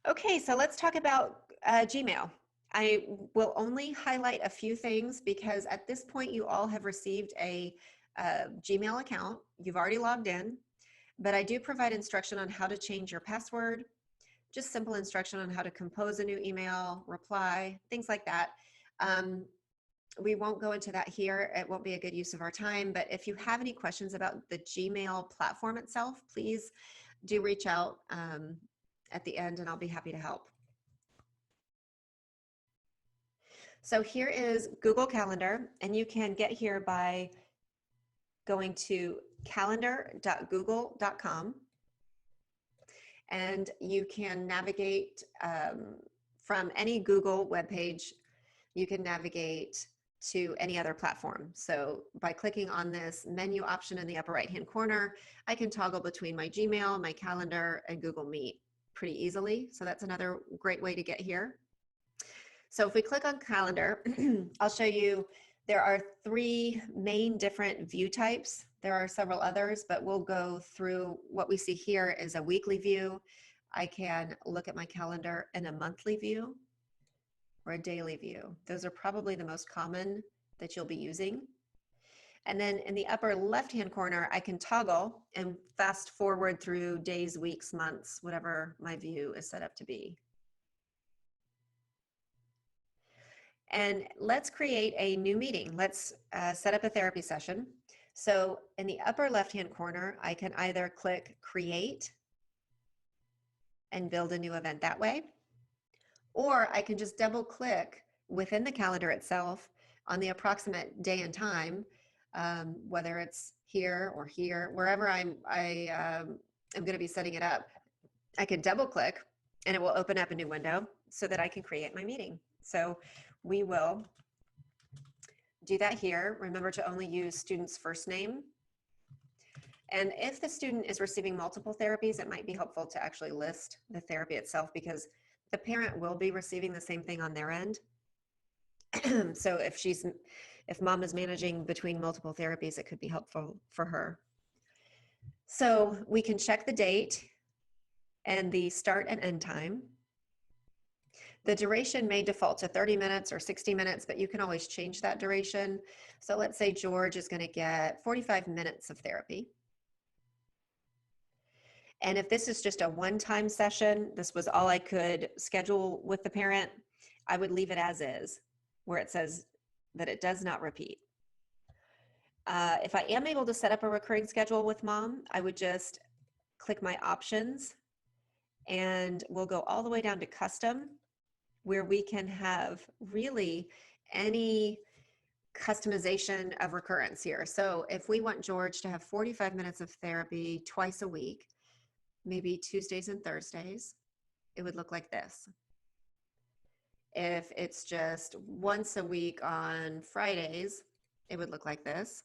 Okay, so let's talk about Gmail. I will only highlight a few things because at this point you all have received a Gmail account. You've already logged in, but I do provide instruction on how to change your password, just simple instruction on how to compose a new email, reply, things like that. We won't go into that here. It won't be a good use of our time, but if you have any questions about the Gmail platform itself, please do reach out at the end and I'll be happy to help. So here is Google Calendar, and you can get here by going to calendar.google.com, and you can navigate from any Google webpage. You can navigate to any other platform. So by clicking on this menu option in the upper right-hand corner, I can toggle between my Gmail, my calendar, and Google Meet pretty easily. So that's another great way to get here. So if we click on calendar, I'll show you there are three main different view types. There are several others, but we'll go through what we see here is a weekly view. I can look at my calendar in a monthly view or a daily view. Those are probably the most common that you'll be using. And then in the upper left-hand corner, I can toggle and fast forward through days, weeks, months, whatever my view is set up to be. And let's create a new meeting. Let's set up a therapy session. So in the upper left-hand corner, I can either click Create and build a new event that way, or I can just double click within the calendar itself on the approximate day and time, whether it's here or here, wherever I'm going to be setting it up. I can double click and it will open up a new window so that I can create my meeting. So we will do that here. Remember to only use student's first name. And if the student is receiving multiple therapies, it might be helpful to actually list the therapy itself because the parent will be receiving the same thing on their end. So if mom is managing between multiple therapies, it could be helpful for her. So we can check the date and the start and end time. The duration may default to 30 minutes or 60 minutes, but you can always change that duration. So let's say George is going to get 45 minutes of therapy. And if this is just a one-time session, this was all I could schedule with the parent, I would leave it as is, where it says that it does not repeat. If I am able to set up a recurring schedule with mom, I would just click my options and we'll go all the way down to custom, where we can have really any customization of recurrence here. So if we want George to have 45 minutes of therapy twice a week, maybe Tuesdays and Thursdays, it would look like this. If it's just once a week on Fridays, it would look like this.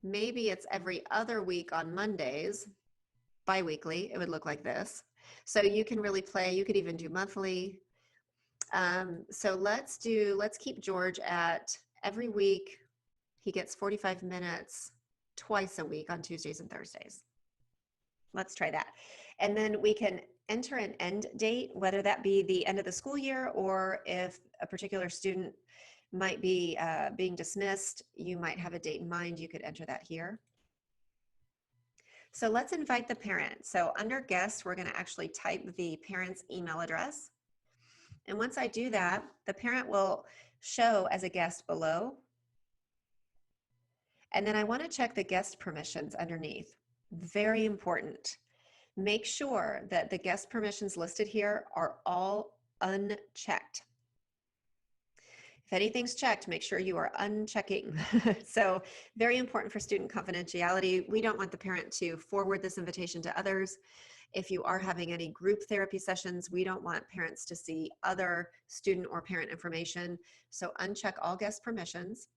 Maybe it's every other week on Mondays, bi-weekly, it would look like this. So you can really play, you could even do monthly. So let's keep George at every week. He gets 45 minutes twice a week on Tuesdays and Thursdays. Let's try that. And then we can enter an end date, whether that be the end of the school year or if a particular student might be being dismissed, you might have a date in mind, you could enter that here. So let's invite the parent. So under guests, we're going to actually type the parent's email address. And once I do that, the parent will show as a guest below. And then I want to check the guest permissions underneath. Very important. Make sure that the guest permissions listed here are all unchecked. If anything's checked, make sure you are unchecking. So very important for student confidentiality. We don't want the parent to forward this invitation to others. If you are having any group therapy sessions, we don't want parents to see other student or parent information. So uncheck all guest permissions.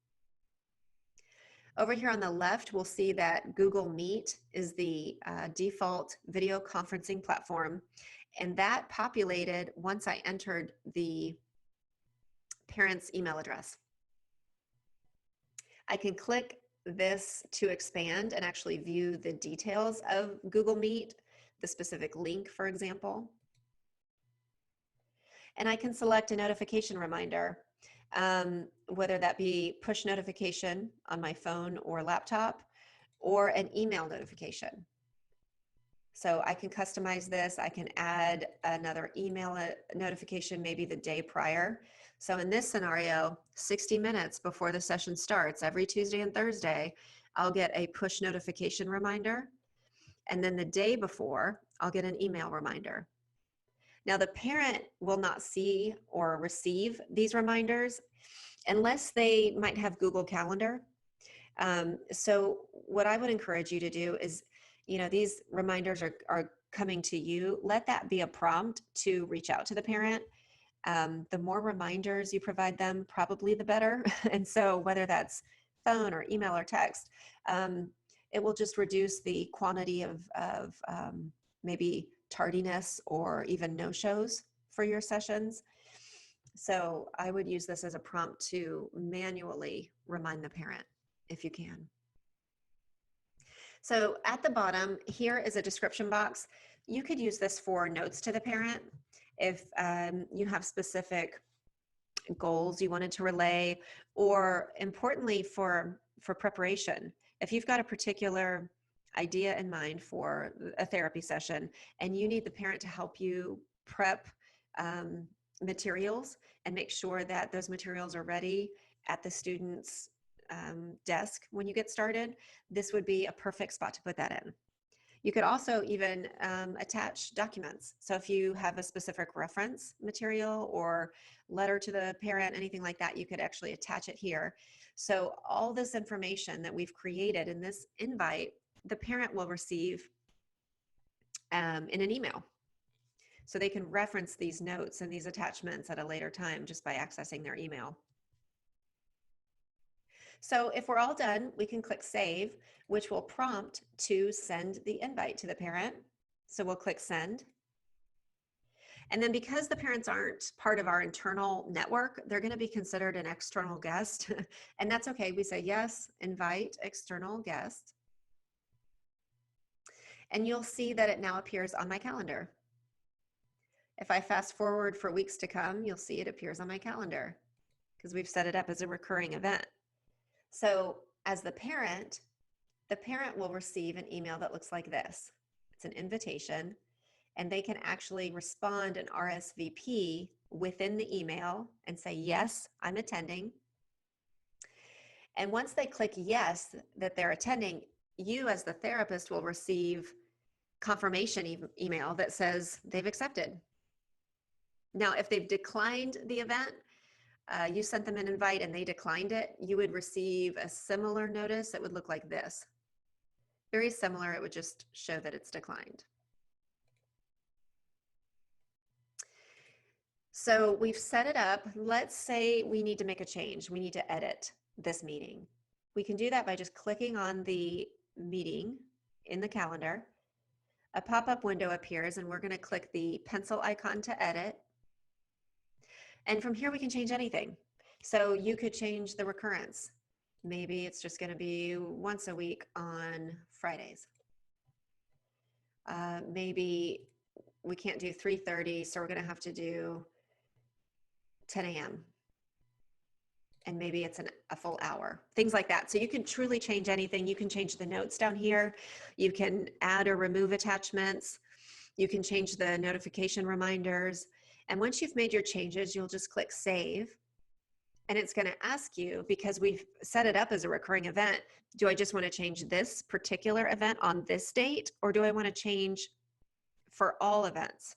Over here on the left, we'll see that Google Meet is the default video conferencing platform. And that populated once I entered the parent's email address. I can click this to expand and actually view the details of Google Meet, the specific link, for example. And I can select a notification reminder, whether that be push notification on my phone or laptop or an email notification. So I can customize this. I can add another email notification maybe the day prior. So in this scenario, 60 minutes before the session starts, every Tuesday and Thursday, I'll get a push notification reminder. And then the day before, I'll get an email reminder. Now the parent will not see or receive these reminders unless they might have Google Calendar. So what I would encourage you to do is, these reminders are coming to you. Let that be a prompt to reach out to the parent. The more reminders you provide them, probably the better. And so whether that's phone or email or text, it will just reduce the quantity of maybe tardiness or even no-shows for your sessions. So I would use this as a prompt to manually remind the parent if you can. So at the bottom, here is a description box. You could use this for notes to the parent if you have specific goals you wanted to relay, or importantly for preparation. If you've got a particular idea in mind for a therapy session and you need the parent to help you prep materials and make sure that those materials are ready at the student's desk when you get started, this would be a perfect spot to put that in. You could also even attach documents. So if you have a specific reference material or letter to the parent, anything like that, you could actually attach it here. So all this information that we've created in this invite, the parent will receive in an email. So they can reference these notes and these attachments at a later time just by accessing their email. So if we're all done, we can click Save, which will prompt to send the invite to the parent. So we'll click Send. And then because the parents aren't part of our internal network, they're going to be considered an external guest. And that's okay. We say, yes, invite external guest. And you'll see that it now appears on my calendar. If I fast forward for weeks to come, you'll see it appears on my calendar because we've set it up as a recurring event. So as the parent will receive an email that looks like this. It's an invitation, and they can actually respond and RSVP within the email and say, yes, I'm attending. And once they click yes, that they're attending, you as the therapist will receive confirmation email that says they've accepted. Now, if they've declined the event, you sent them an invite and they declined it, you would receive a similar notice that would look like this. Very similar, it would just show that it's declined. So we've set it up. Let's say we need to make a change. We need to edit this meeting. We can do that by just clicking on the meeting in the calendar. A pop-up window appears and we're going to click the pencil icon to edit. And from here we can change anything. So you could change the recurrence. Maybe it's just going to be once a week on Fridays. Maybe we can't do 3:30, so we're going to have to do 10 a.m. And maybe it's a full hour, things like that. So you can truly change anything. You can change the notes down here. You can add or remove attachments. You can change the notification reminders. And once you've made your changes, you'll just click Save. And it's going to ask you, because we've set it up as a recurring event, do I just want to change this particular event on this date, or do I want to change for all events?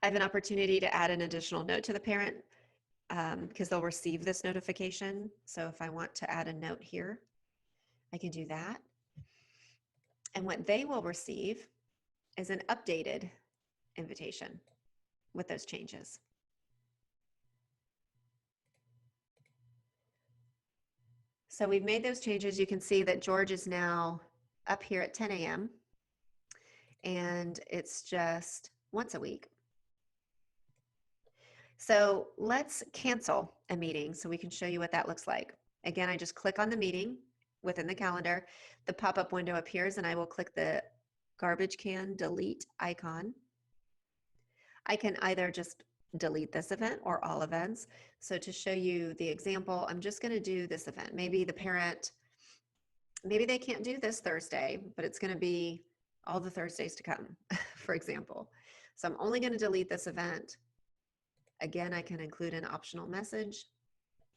I have an opportunity to add an additional note to the parent because they'll receive this notification. So if I want to add a note here, I can do that. And what they will receive is an updated invitation with those changes. So we've made those changes. You can see that George is now up here at 10 a.m. and it's just once a week. So let's cancel a meeting so we can show you what that looks like. Again, I just click on the meeting within the calendar. The pop-up window appears and I will click the garbage can delete icon. I can either just delete this event or all events. So to show you the example, I'm just going to do this event. Maybe the parent, maybe they can't do this Thursday, but it's going to be all the Thursdays to come, for example. So I'm only going to delete this event. Again, I can include an optional message.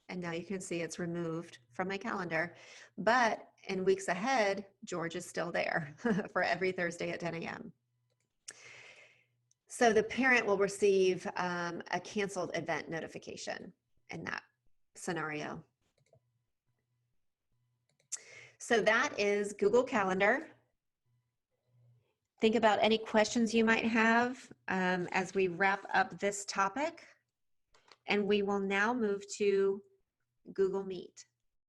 And now you can see it's removed from my calendar. But in weeks ahead, George is still there for every Thursday at 10 a.m. So the parent will receive a canceled event notification in that scenario. So that is Google Calendar. Think about any questions you might have as we wrap up this topic. And we will now move to Google Meet.